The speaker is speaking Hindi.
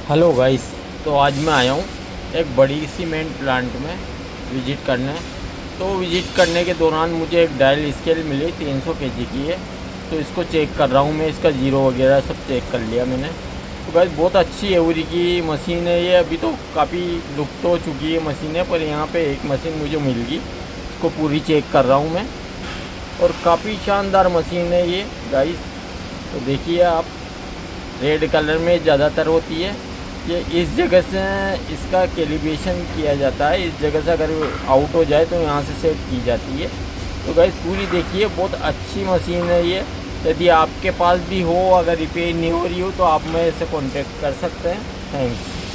Hello guys. तो आज मैं आया हूँ एक बड़ी सीमेंट प्लांट में विज़िट करने। तो विज़िट करने के दौरान मुझे एक डायल स्केल मिली 300 केजी की है। तो इसको चेक कर रहा हूँ मैं, इसका ज़ीरो वगैरह सब चेक कर लिया मैंने। तो गाइस बहुत अच्छी एवरी की मशीन है ये। अभी तो काफ़ी लुप्त हो चुकी है मशीनें, पर यहाँ पे एक मशीन मुझे मिल गई, इसको पूरी चेक कर रहा हूँ मैं। और काफ़ी शानदार मशीन है ये गाइस। तो देखिए आप, रेड कलर में ज़्यादातर होती है ये। इस जगह से इसका कैलिब्रेशन किया जाता है, इस जगह से अगर आउट हो जाए तो यहाँ से सेट की जाती है। तो गाइस पूरी देखिए, बहुत अच्छी मशीन है ये। यदि आपके पास भी हो, अगर रिपेयर नहीं हो रही हो, तो आप मेरे से कांटेक्ट कर सकते हैं। थैंक्स।